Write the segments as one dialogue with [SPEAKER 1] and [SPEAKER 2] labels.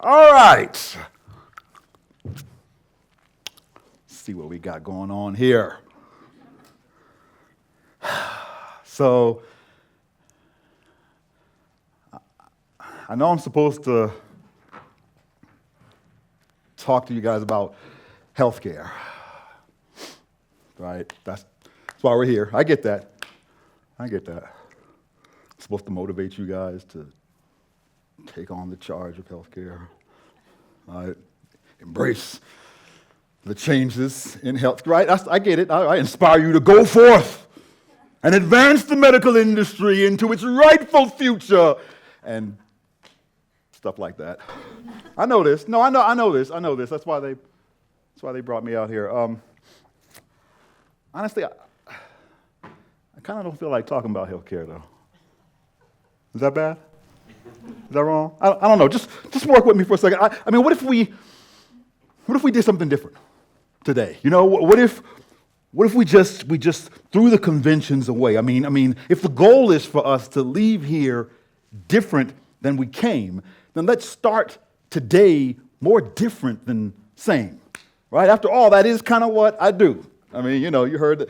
[SPEAKER 1] All right. Let's see what we got going on here. So, I know I'm supposed to talk to you guys about healthcare, right? That's why we're here. I get that. I'm supposed to motivate you guys to take on the charge of healthcare. Embrace the changes in health, right? I get it. I inspire you to go forth and advance the medical industry into its rightful future and stuff like that. I know this. No, I know this. That's why they brought me out here. Honestly, I kind of don't feel like talking about healthcare though. Is that bad? Is that wrong? I don't know. Just work with me for a second. I mean, what if we did something different today? You know, what if we just threw the conventions away? I mean, if the goal is for us to leave here different than we came, then let's start today more different than same, right? After all, that is kind of what I do. I mean, you know, you heard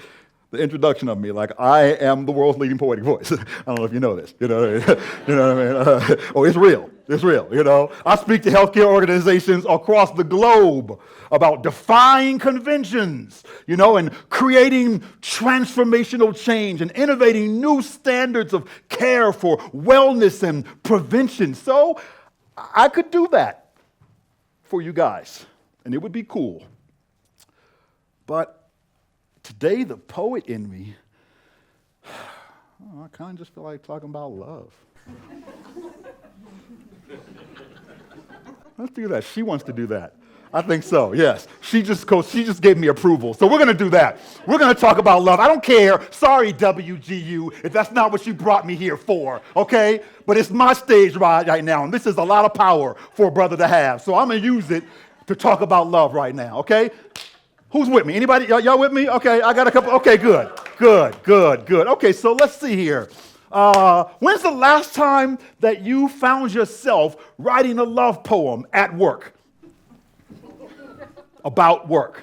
[SPEAKER 1] the introduction of me, like I am the world's leading poetic voice. I don't know if you know this. You know what I mean? Oh, it's real. It's real. You know, I speak to healthcare organizations across the globe about defying conventions, you know, and creating transformational change and innovating new standards of care for wellness and prevention. So I could do that for you guys, and it would be cool. But today, the poet in me, I kind of just feel like talking about love. Let's do that. She wants to do that. I think so, yes. She just gave me approval. So we're going to do that. We're going to talk about love. I don't care. Sorry, WGU, if that's not what you brought me here for, okay? But it's my stage right now, and this is a lot of power for a brother to have. So I'm going to use it to talk about love right now, okay? Who's with me? Anybody? Y'all with me? Okay, I got a couple. Okay, good. Okay, so let's see here. When's the last time that you found yourself writing a love poem at work? About work?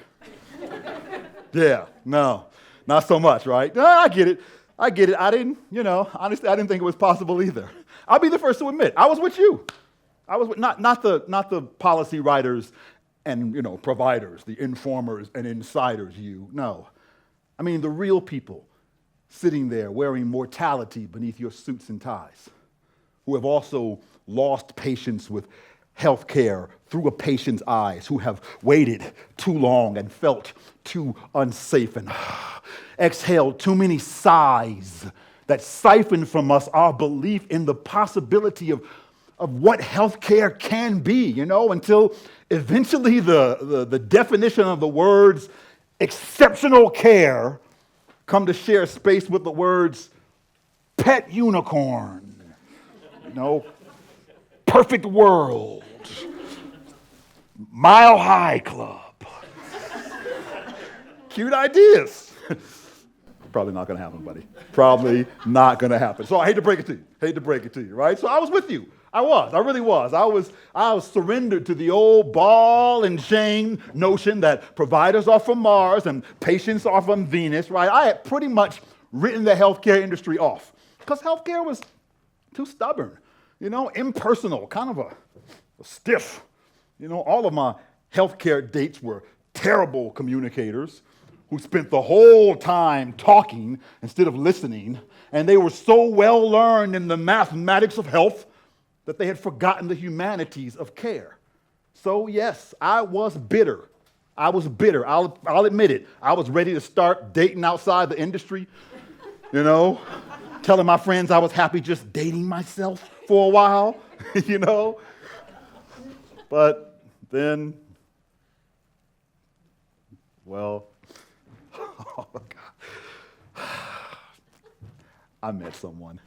[SPEAKER 1] Yeah, no, not so much, right? No, I get it. I didn't, honestly, I didn't think it was possible either. I'll be the first to admit, I was with you. I was with, not the policy writers and, providers, the informers and insiders, no. I mean, the real people sitting there wearing mortality beneath your suits and ties, who have also lost patience with healthcare through a patient's eyes, who have waited too long and felt too unsafe and exhaled too many sighs that siphon from us our belief in the possibility of what healthcare can be, until eventually the definition of the words exceptional care come to share space with the words pet unicorn, perfect world, mile high club. Cute ideas. Probably not going to happen, buddy. Probably not going to happen. So I hate to break it to you. Right? So I was with you. I really was. I was surrendered to the old ball and chain notion that providers are from Mars and patients are from Venus, right? I had pretty much written the healthcare industry off because healthcare was too stubborn, impersonal, kind of a stiff. All of my healthcare dates were terrible communicators who spent the whole time talking instead of listening, and they were so well learned in the mathematics of health that they had forgotten the humanities of care. So yes, I was bitter. I'll admit it. I was ready to start dating outside the industry, telling my friends I was happy just dating myself for a while, But then, oh God, I met someone.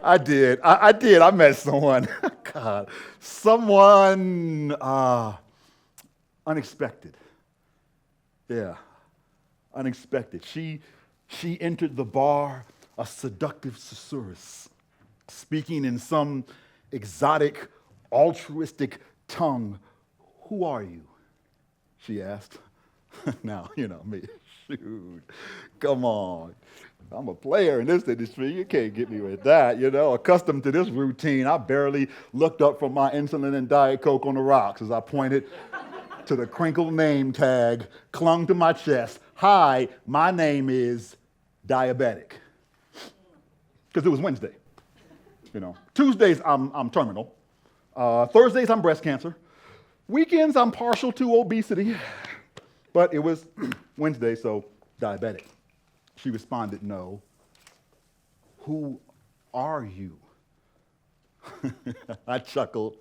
[SPEAKER 1] I did. I met someone. God, someone unexpected. Yeah, unexpected. She entered the bar a seductive susurrus, speaking in some exotic, altruistic tongue, who are you? She asked. Now, you know me. Shoot, come on. I'm a player in this industry. You can't get me with that, you know. Accustomed to this routine, I barely looked up from my insulin and Diet Coke on the rocks as I pointed to the crinkled name tag clung to my chest. Hi, my name is Diabetic. Because it was Wednesday, you know. Tuesdays, I'm terminal. Thursdays, I'm breast cancer. Weekends, I'm partial to obesity. But it was Wednesday, so diabetic. She responded, no. Who are you? I chuckled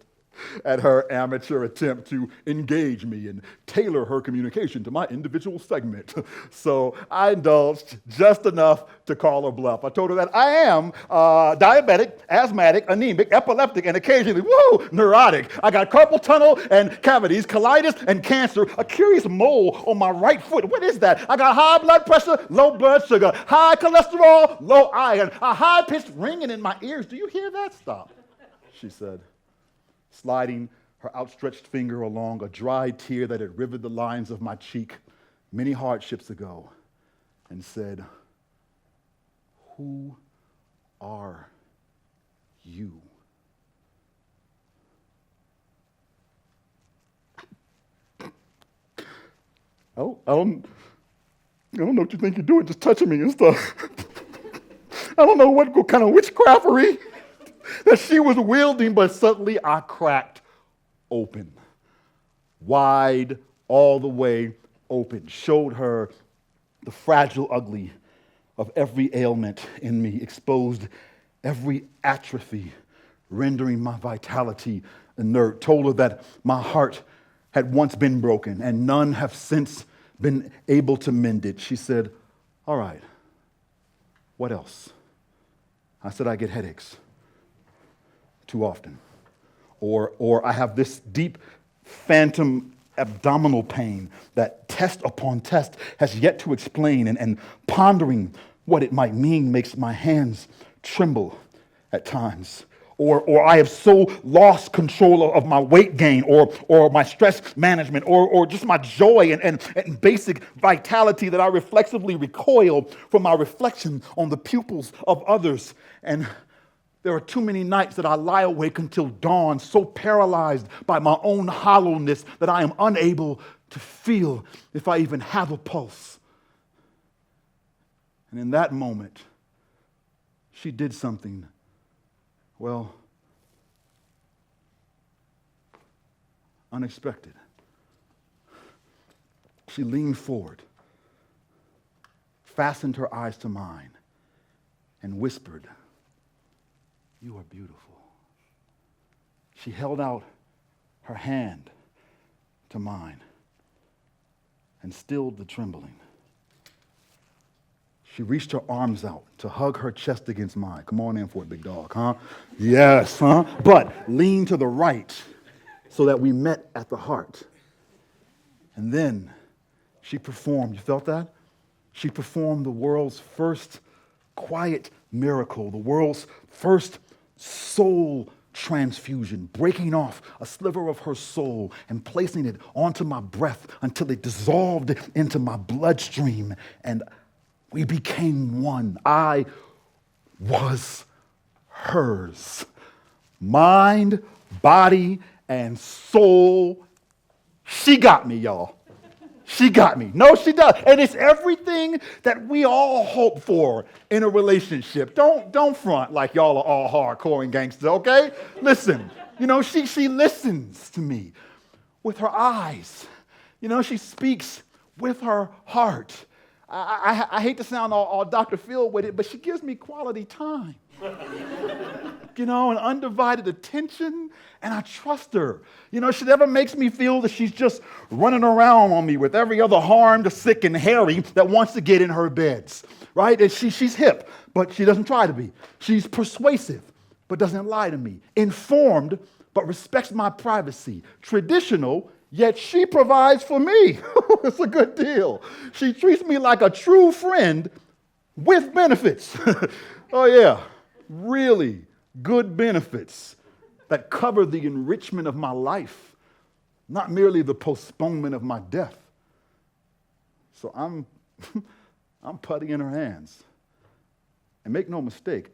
[SPEAKER 1] at her amateur attempt to engage me and tailor her communication to my individual segment. So I indulged just enough to call her bluff. I told her that I am diabetic, asthmatic, anemic, epileptic, and occasionally, neurotic. I got carpal tunnel and cavities, colitis and cancer, a curious mole on my right foot. What is that? I got high blood pressure, low blood sugar, high cholesterol, low iron, a high-pitched ringing in my ears. Do you hear that? Stop, she said, sliding her outstretched finger along a dry tear that had riveted the lines of my cheek many hardships ago, and said, who are you? I don't know what you think you're doing, just touching me and stuff. I don't know what kind of witchcraftery that she was wielding, but suddenly I cracked open, wide, all the way open, showed her the fragile ugly of every ailment in me, exposed every atrophy, rendering my vitality inert, told her that my heart had once been broken and none have since been able to mend it. She said, all right, what else? I said, I get headaches too often. Or I have this deep phantom abdominal pain that test upon test has yet to explain, and pondering what it might mean makes my hands tremble at times. Or I have so lost control of my weight gain or my stress management or just my joy and basic vitality that I reflexively recoil from my reflection on the pupils of others. And there are too many nights that I lie awake until dawn, so paralyzed by my own hollowness that I am unable to feel if I even have a pulse. And in that moment, she did something, well, unexpected. She leaned forward, fastened her eyes to mine, and whispered, you are beautiful. She held out her hand to mine and stilled the trembling. She reached her arms out to hug her chest against mine. Come on in for it, big dog, huh? Yes, huh? But lean to the right so that we met at the heart. And then she performed, you felt that? She performed the world's first quiet miracle, the world's first soul transfusion, breaking off a sliver of her soul and placing it onto my breath until it dissolved into my bloodstream, and we became one. I was hers. Mind, body, and soul. She got me, y'all. She got me. No, she does. And it's everything that we all hope for in a relationship. Don't front like y'all are all hardcore and gangsters, okay? Listen, she listens to me with her eyes. She speaks with her heart. I hate to sound all Dr. Phil with it, but she gives me quality time. And undivided attention, and I trust her. She never makes me feel that she's just running around on me with every other harmed, sick, and hairy that wants to get in her beds, right? And she's hip, but she doesn't try to be. She's persuasive, but doesn't lie to me. Informed, but respects my privacy. Traditional, yet she provides for me. It's a good deal. She treats me like a true friend with benefits. Oh, yeah, really good benefits that cover the enrichment of my life not merely the postponement of my death. So I'm putty in her hands. And make no mistake,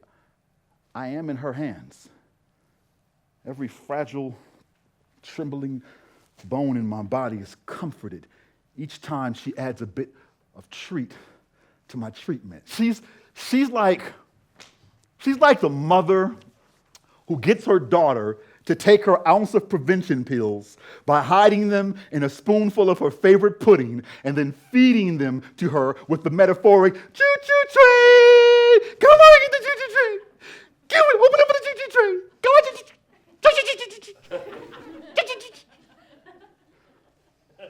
[SPEAKER 1] I am in her hands. Every fragile, trembling bone in my body is comforted each time she adds a bit of treat to my treatment. She's like the mother who gets her daughter to take her ounce of prevention pills by hiding them in a spoonful of her favorite pudding and then feeding them to her with the metaphoric choo-choo train. Come on, get the choo-choo train. Give it, open up the choo-choo train. Come on, choo-choo.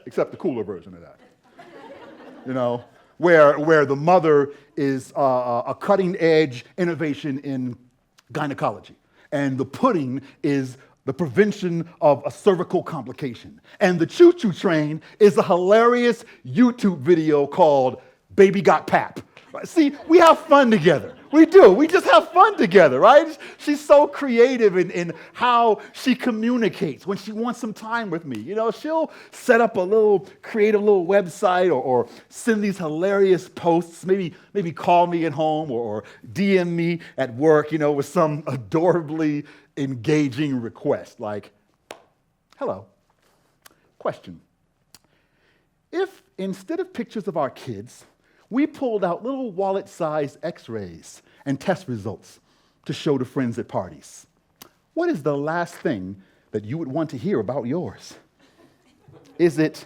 [SPEAKER 1] Except the cooler version of that. You know, where the mother is a cutting-edge innovation in gynecology, and the pudding is the prevention of a cervical complication, and the choo-choo train is a hilarious YouTube video called Baby Got Pap. Right? See, we have fun together. We do. We just have fun together, right? She's so creative in how she communicates when she wants some time with me. You know, she'll set up a creative little website or send these hilarious posts, maybe call me at home or DM me at work, you know, with some adorably engaging request like, hello, question. If instead of pictures of our kids, we pulled out little wallet-sized x-rays and test results to show to friends at parties, what is the last thing that you would want to hear about yours? Is it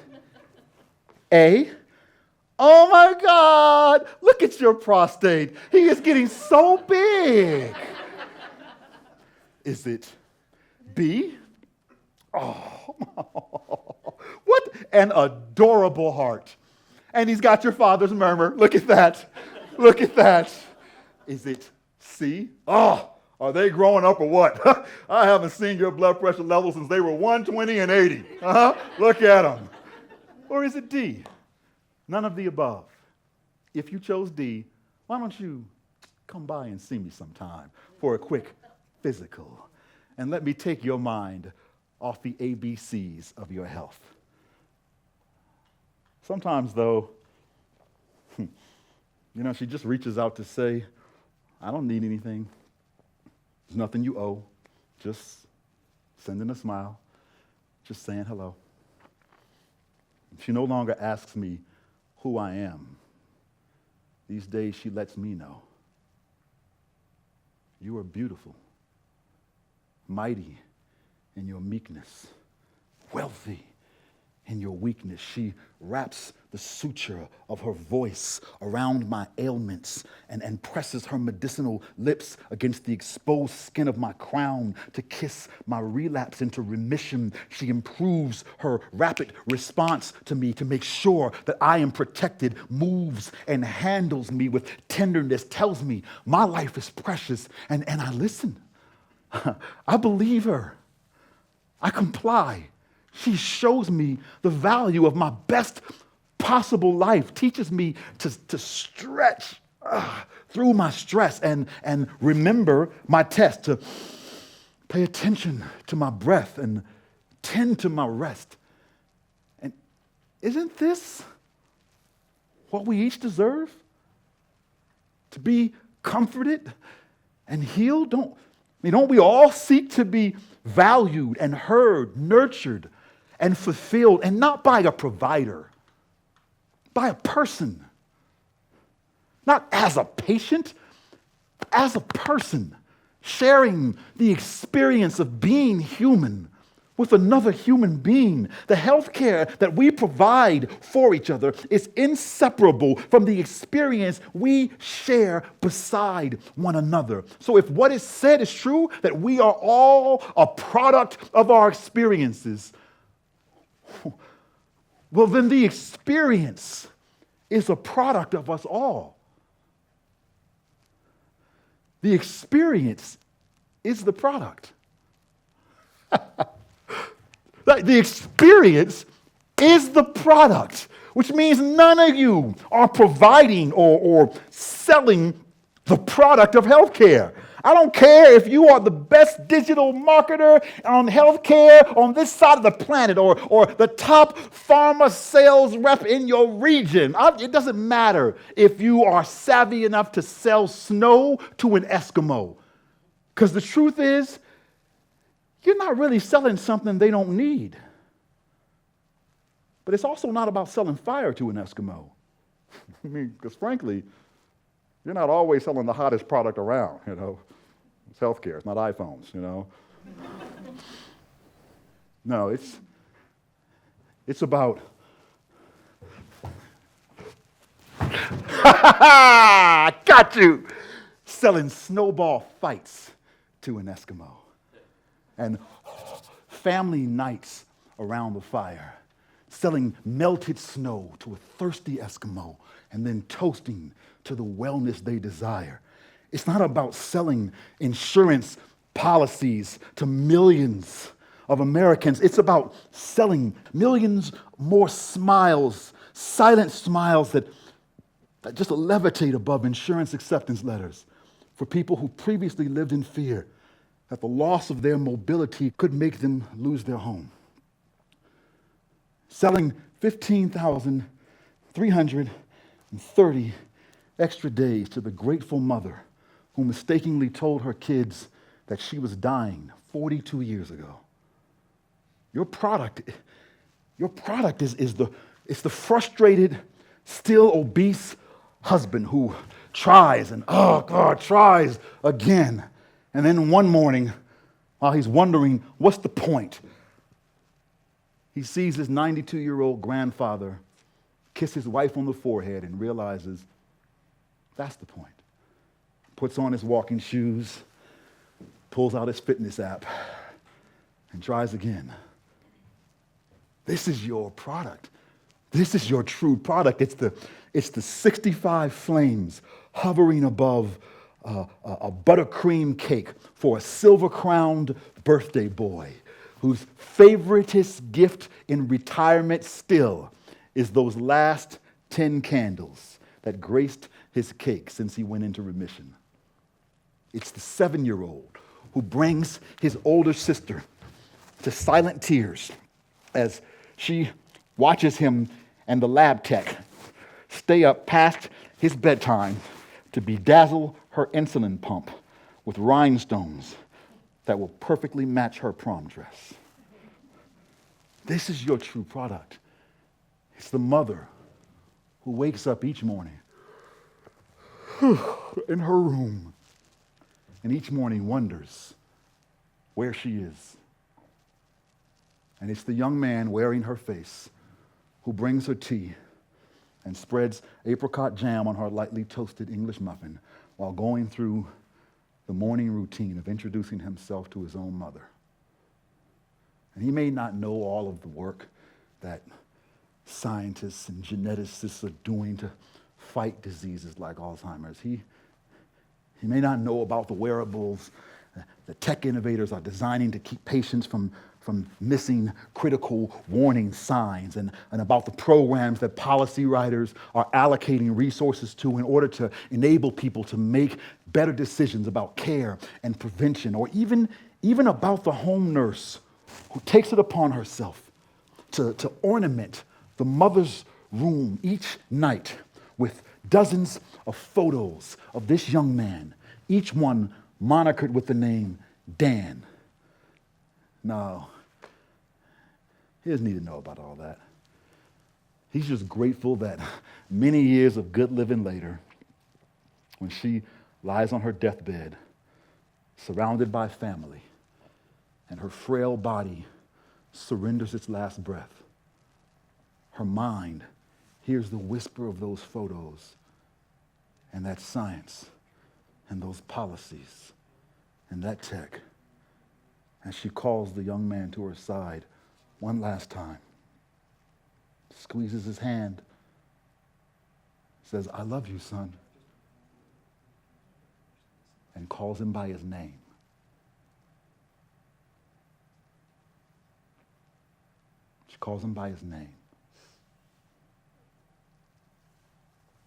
[SPEAKER 1] A, oh my God, look at your prostate. He is getting so big. Is it B, oh, what an adorable heart. And he's got your father's murmur. Look at that. Look at that. Is it C? Oh, are they growing up or what? I haven't seen your blood pressure levels since they were 120 and 80. Look at them. Or is it D? None of the above. If you chose D, why don't you come by and see me sometime for a quick physical, and let me take your mind off the ABCs of your health. Sometimes, though, you know, she just reaches out to say, I don't need anything. There's nothing you owe. Just sending a smile, just saying hello. She no longer asks me who I am. These days, she lets me know. You are beautiful, mighty in your meekness, wealthy in your weakness. She wraps the suture of her voice around my ailments and presses her medicinal lips against the exposed skin of my crown to kiss my relapse into remission. She improves her rapid response to me to make sure that I am protected, moves and handles me with tenderness, tells me my life is precious, and I listen. I believe her. I comply. She shows me the value of my best possible life, teaches me to stretch through my stress and remember my test, to pay attention to my breath and tend to my rest. And isn't this what we each deserve? To be comforted and healed? Don't we all seek to be valued and heard, nurtured, and fulfilled, and not by a provider, by a person. Not as a patient, as a person, sharing the experience of being human with another human being. The healthcare that we provide for each other is inseparable from the experience we share beside one another. So if what is said is true, that we are all a product of our experiences, well, then the experience is a product of us all. The experience is the product. The experience is the product, which means none of you are providing or selling the product of healthcare. I don't care if you are the best digital marketer on healthcare on this side of the planet or the top pharma sales rep in your region. It doesn't matter if you are savvy enough to sell snow to an Eskimo. Because the truth is, you're not really selling something they don't need. But it's also not about selling fire to an Eskimo. I mean, because frankly, you're not always selling the hottest product around, It's healthcare, it's not iPhones, No, it's about got you! Selling snowball fights to an Eskimo. And family nights around the fire. Selling melted snow to a thirsty Eskimo and then toasting to the wellness they desire. It's not about selling insurance policies to millions of Americans. It's about selling millions more smiles, silent smiles that just levitate above insurance acceptance letters for people who previously lived in fear that the loss of their mobility could make them lose their home. Selling 15,330 extra days to the grateful mother who mistakenly told her kids that she was dying 42 years ago. Your product is the frustrated, still obese husband who tries and, tries again. And then one morning, while he's wondering, what's the point? He sees his 92-year-old grandfather kiss his wife on the forehead and realizes that's the point. Puts on his walking shoes, pulls out his fitness app, and tries again. This is your product. This is your true product. It's the 65 flames hovering above a buttercream cake for a silver-crowned birthday boy whose favoritist gift in retirement still is those last 10 candles that graced his cake since he went into remission. It's the 7-year-old who brings his older sister to silent tears as she watches him and the lab tech stay up past his bedtime to bedazzle her insulin pump with rhinestones that will perfectly match her prom dress. This is your true product. It's the mother who wakes up each morning in her room and each morning wonders where she is. And it's the young man wearing her face who brings her tea and spreads apricot jam on her lightly toasted English muffin while going through the morning routine of introducing himself to his own mother. And he may not know all of the work that scientists and geneticists are doing to fight diseases like Alzheimer's. He may not know about the wearables the tech innovators are designing to keep patients from missing critical warning signs and about the programs that policy writers are allocating resources to in order to enable people to make better decisions about care and prevention, or even about the home nurse who takes it upon herself to ornament the mother's room each night with dozens of photos of this young man, each one monikered with the name Dan. No, he doesn't need to know about all that. He's just grateful that many years of good living later, when she lies on her deathbed, surrounded by family, and her frail body surrenders its last breath, her mind hears the whisper of those photos and that science and those policies and that tech, and she calls the young man to her side one last time, squeezes his hand, says, "I love you, son," and calls him by his name. She calls him by his name.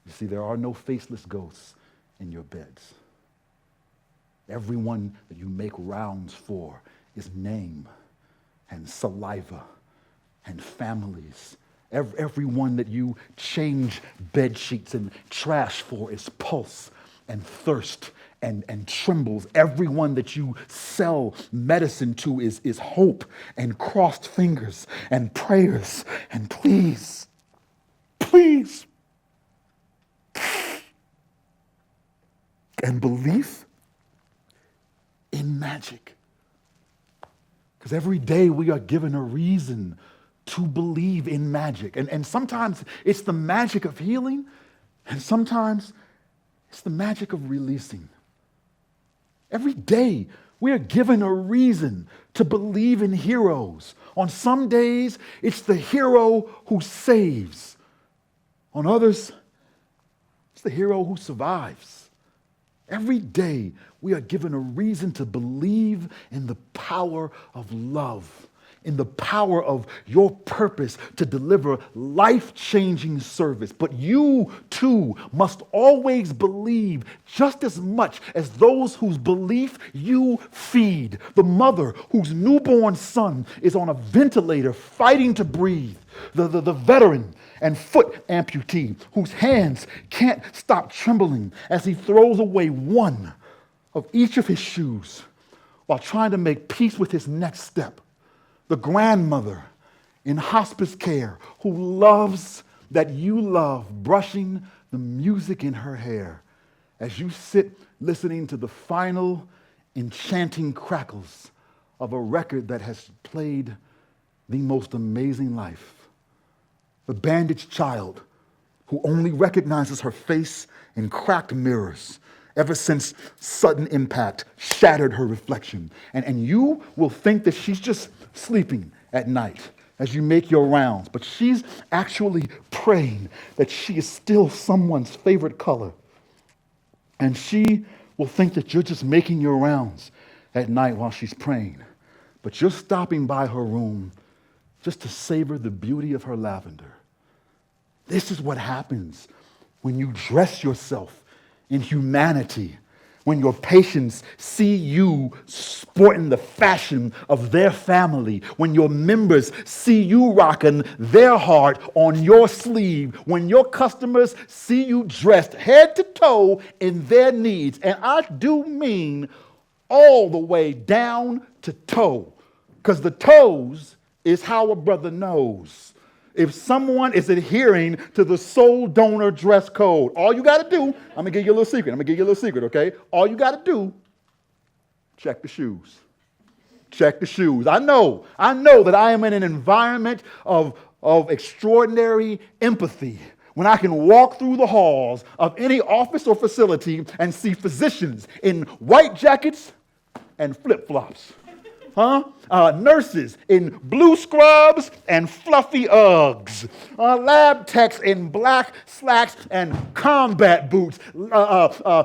[SPEAKER 1] You see, there are no faceless ghosts in your beds. Everyone that you make rounds for is name and saliva and families. Everyone that you change bed sheets and trash for is pulse and thirst and trembles. Everyone that you sell medicine to is hope and crossed fingers and prayers and please, and belief in magic. Because every day we are given a reason to believe in magic. And sometimes it's the magic of healing, and sometimes it's the magic of releasing. Every day we are given a reason to believe in heroes. On some days, it's the hero who saves. On others, it's the hero who survives. Every day, we are given a reason to believe in the power of love, in the power of your purpose to deliver life-changing service. But you, too, must always believe just as much as those whose belief you feed. The mother whose newborn son is on a ventilator fighting to breathe. The veteran and foot amputee whose hands can't stop trembling as he throws away one of each of his shoes while trying to make peace with his next step. The grandmother in hospice care who loves that you love brushing the music in her hair as you sit listening to the final enchanting crackles of a record that has played the most amazing life. The bandaged child who only recognizes her face in cracked mirrors ever since sudden impact shattered her reflection. And you will think that she's just sleeping at night as you make your rounds, but she's actually praying that she is still someone's favorite color. And she will think that you're just making your rounds at night while she's praying, but you're stopping by her room just to savor the beauty of her lavender. This is what happens when you dress yourself in humanity, when your patients see you sporting the fashion of their family, when your members see you rocking their heart on your sleeve, when your customers see you dressed head to toe in their needs, and I do mean all the way down to toe, because the toes is how a brother knows if someone is adhering to the soul donor dress code. All you got to do, I'm going to give you a little secret. Okay? All you got to do, check the shoes. Check the shoes. I know that I am in an environment of extraordinary empathy when I can walk through the halls of any office or facility and see physicians in white jackets and flip-flops. Nurses in blue scrubs and fluffy Uggs. Lab techs in black slacks and combat boots.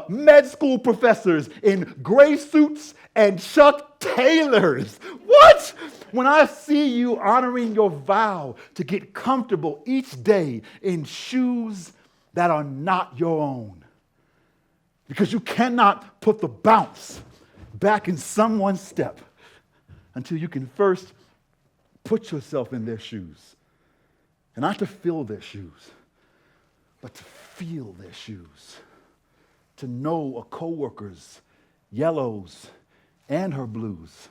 [SPEAKER 1] Med school professors in gray suits and Chuck Taylors. What? When I see you honoring your vow to get comfortable each day in shoes that are not your own. Because you cannot put the bounce back in someone's step until you can first put yourself in their shoes. And not to fill their shoes, but to feel their shoes. To know a coworker's yellows and her blues.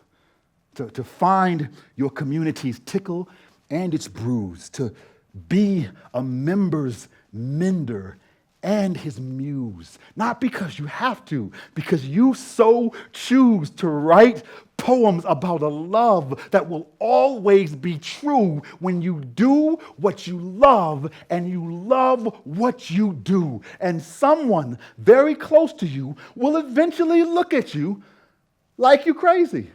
[SPEAKER 1] To find your community's tickle and its bruise. To be a member's mender and his muse. Not because you have to, because you so choose to write poems about a love that will always be true when you do what you love and you love what you do. And someone very close to you will eventually look at you like you crazy.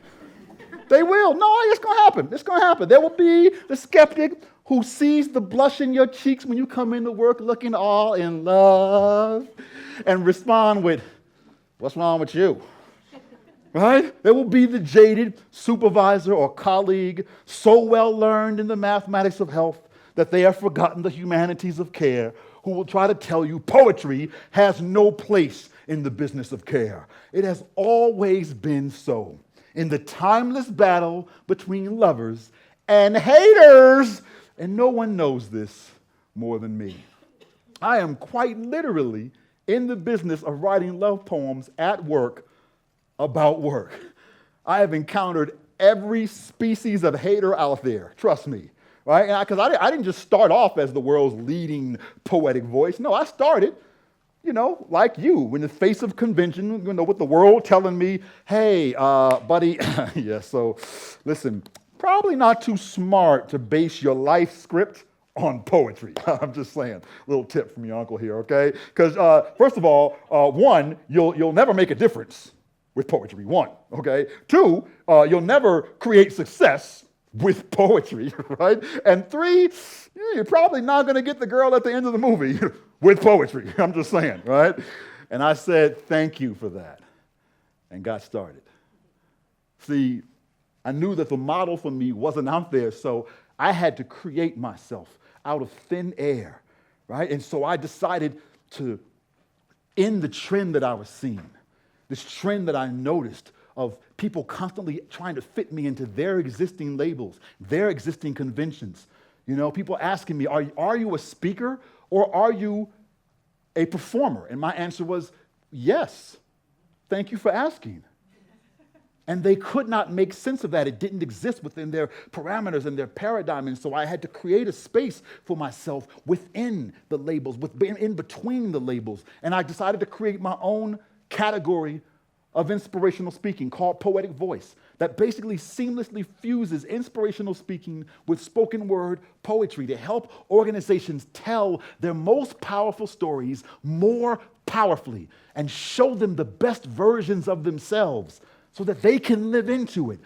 [SPEAKER 1] They will. No, it's going to happen. It's going to happen. There will be the skeptic who sees the blush in your cheeks when you come into work looking all in love and respond with, "What's wrong with you?" Right? There will be the jaded supervisor or colleague so well learned in the mathematics of health that they have forgotten the humanities of care, who will try to tell you poetry has no place in the business of care. It has always been so. In the timeless battle between lovers and haters, and no one knows this more than me. I am quite literally in the business of writing love poems at work about work. I have encountered every species of hater out there, trust me, right? Because I didn't just start off as the world's leading poetic voice. No, I started, like you, in the face of convention, with the world telling me, hey, buddy, yeah, so listen, probably not too smart to base your life script on poetry. I'm just saying, little tip from your uncle here, okay? Because first of all, one, you'll never make a difference with poetry, one, okay? Two, you'll never create success with poetry, right? And three, you're probably not going to get the girl at the end of the movie with poetry. I'm just saying, right? And I said, thank you for that, and got started. See, I knew that the model for me wasn't out there, so I had to create myself out of thin air, right? And so I decided to end the trend that I was seeing, this trend that I noticed of people constantly trying to fit me into their existing labels, their existing conventions. People asking me, are you a speaker or are you a performer? And my answer was, yes. Thank you for asking. And they could not make sense of that. It didn't exist within their parameters and their paradigm. And so I had to create a space for myself within the labels, in between the labels. And I decided to create my own category of inspirational speaking called Poetic Voice that basically seamlessly fuses inspirational speaking with spoken word poetry to help organizations tell their most powerful stories more powerfully and show them the best versions of themselves so that they can live into it.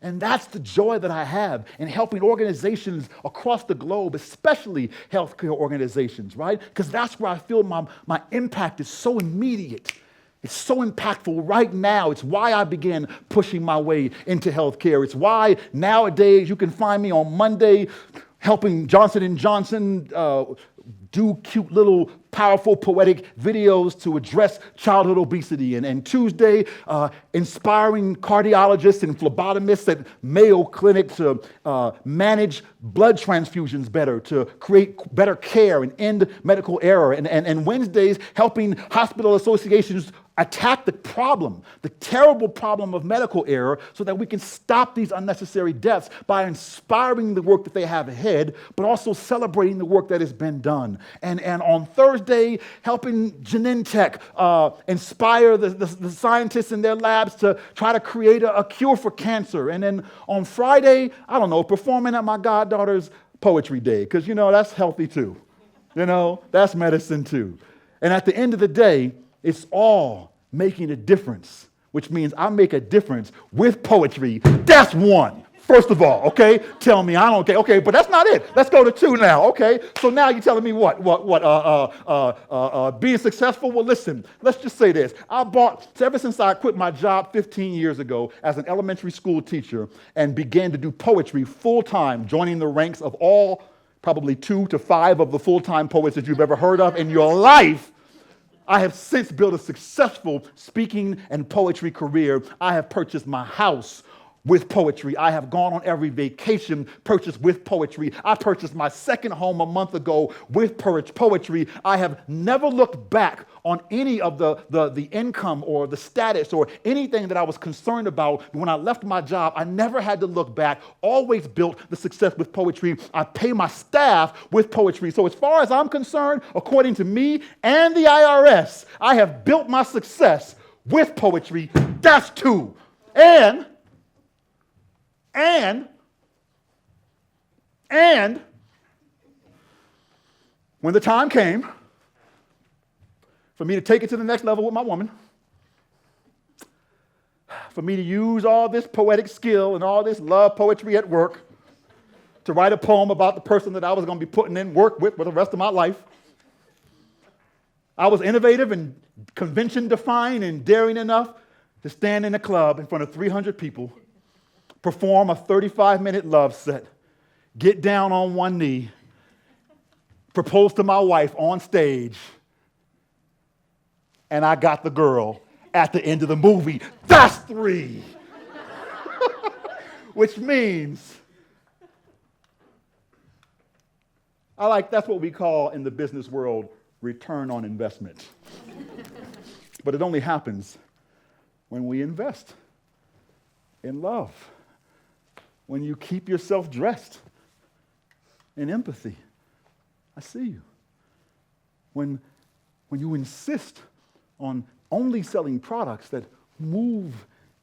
[SPEAKER 1] And that's the joy that I have in helping organizations across the globe, especially healthcare organizations, right? Because that's where I feel my impact is so immediate. It's so impactful right now. It's why I began pushing my way into healthcare. It's why nowadays you can find me on Monday helping Johnson & Johnson do cute little powerful poetic videos to address childhood obesity. And Tuesday, inspiring cardiologists and phlebotomists at Mayo Clinic to manage blood transfusions better, to create better care and end medical error. And Wednesdays, helping hospital associations attack the problem, the terrible problem of medical error, so that we can stop these unnecessary deaths by inspiring the work that they have ahead, but also celebrating the work that has been done. And on Thursday, helping Genentech inspire the scientists in their labs to try to create a cure for cancer. And then on Friday, performing at my goddaughter's poetry day, because, that's healthy too. That's medicine too. And at the end of the day, it's all making a difference, which means I make a difference with poetry. That's one, first of all, okay? Tell me I don't care. Okay, but that's not it. Let's go to two now, okay? So now you're telling me what? Being successful? Well, listen, let's just say this. Ever since I quit my job 15 years ago as an elementary school teacher and began to do poetry full-time, joining the ranks of all, probably 2 to 5 of the full-time poets that you've ever heard of in your life, I have since built a successful speaking and poetry career. I have purchased my house with poetry. I have gone on every vacation purchased with poetry. I purchased my second home a month ago with poetry. I have never looked back on any of the income or the status or anything that I was concerned about when I left my job. I never had to look back, always built the success with poetry. I pay my staff with poetry. So as far as I'm concerned, according to me and the IRS, I have built my success with poetry. That's two. And when the time came for me to take it to the next level with my woman, for me to use all this poetic skill and all this love poetry at work to write a poem about the person that I was going to be putting in work with for the rest of my life, I was innovative and convention defying and daring enough to stand in a club in front of 300 people, perform a 35-minute love set, get down on one knee, proposed to my wife on stage, and I got the girl at the end of the movie. That's 3. Which means, that's what we call in the business world return on investment. But it only happens when we invest in love, when you keep yourself dressed in empathy. I see you. When you insist on only selling products that move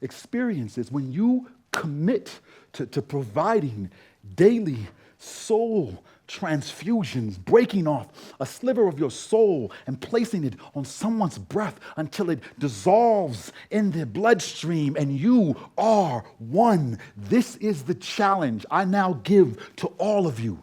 [SPEAKER 1] experiences, when you commit to providing daily soul transfusions, breaking off a sliver of your soul and placing it on someone's breath until it dissolves in their bloodstream and you are one. This is the challenge I now give to all of you.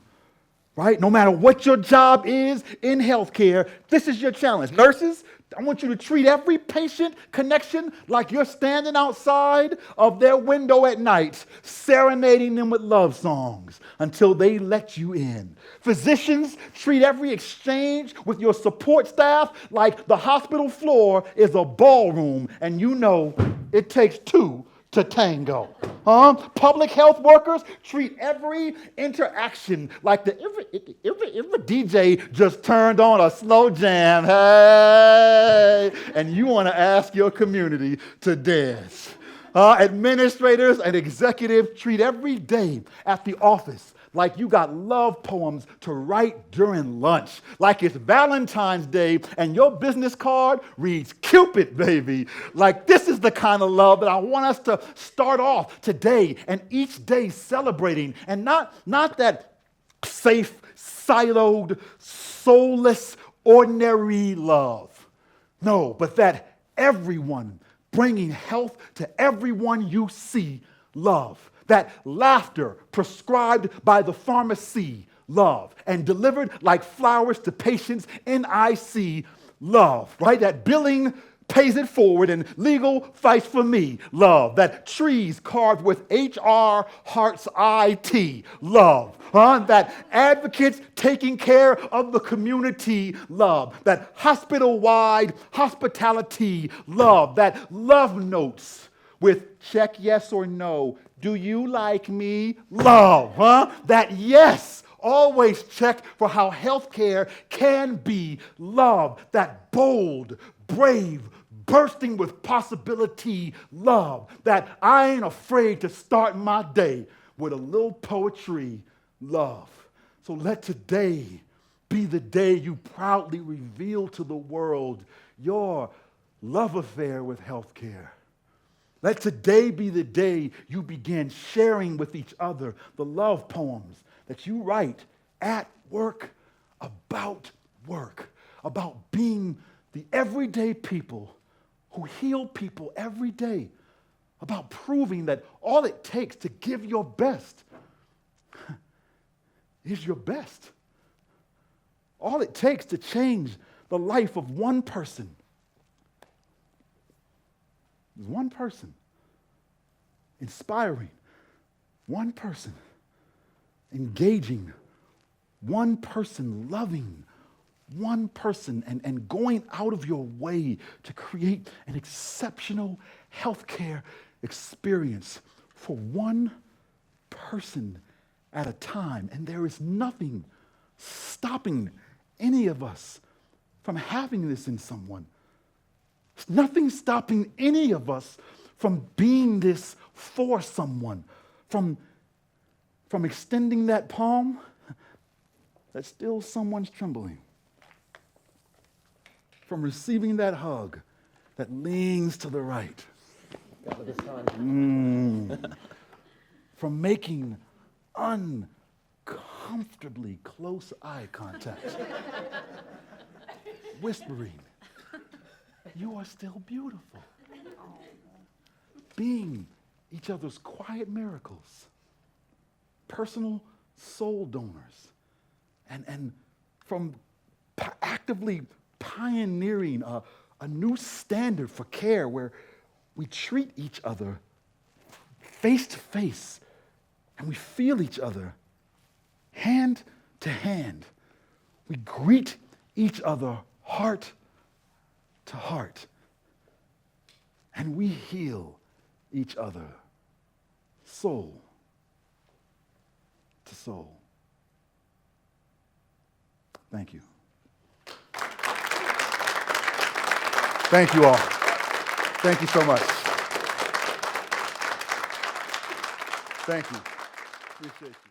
[SPEAKER 1] Right? No matter what your job is in healthcare, this is your challenge. Nurses, I want you to treat every patient connection like you're standing outside of their window at night, serenading them with love songs until they let you in. Physicians, treat every exchange with your support staff like the hospital floor is a ballroom and you know it takes 2 to tango. Public health workers, treat every interaction like if a DJ just turned on a slow jam, hey, and you want to ask your community to dance. Administrators and executives, treat every day at the office like you got love poems to write during lunch, like it's Valentine's Day and your business card reads Cupid, baby. Like this is the kind of love that I want us to start off today and each day celebrating, and not that safe, siloed, soulless, ordinary love. No, but that everyone, bringing health to everyone you see, love. That laughter prescribed by the pharmacy, love, and delivered like flowers to patients in IC, love, right? That billing pays it forward and legal fights for me, love. That trees carved with HR, hearts, IT, love. That advocates taking care of the community, love. That hospital-wide hospitality, love. That love notes with check yes or no. Do you like me? Love, That yes, always check for how healthcare can be. Love, that bold, brave, bursting with possibility. Love, that I ain't afraid to start my day with a little poetry. Love. So let today be the day you proudly reveal to the world your love affair with healthcare. Let today be the day you begin sharing with each other the love poems that you write at work, about being the everyday people who heal people every day, about proving that all it takes to give your best is your best. All it takes to change the life of one person is one person, inspiring one person, engaging one person, loving one person, and going out of your way to create an exceptional healthcare experience for one person at a time. And there is nothing stopping any of us from having this in someone. There's nothing stopping any of us from being this for someone, from extending that palm that still someone's trembling, from receiving that hug that leans to the right, from making uncomfortably close eye contact, whispering, "You are still beautiful." Being each other's quiet miracles, personal soul donors, and from actively pioneering a new standard for care where we treat each other face to face and we feel each other hand to hand. we greet each other heart to heart, and we heal each other soul to soul. Thank you. Thank you all. Thank you so much. Thank you. Appreciate you.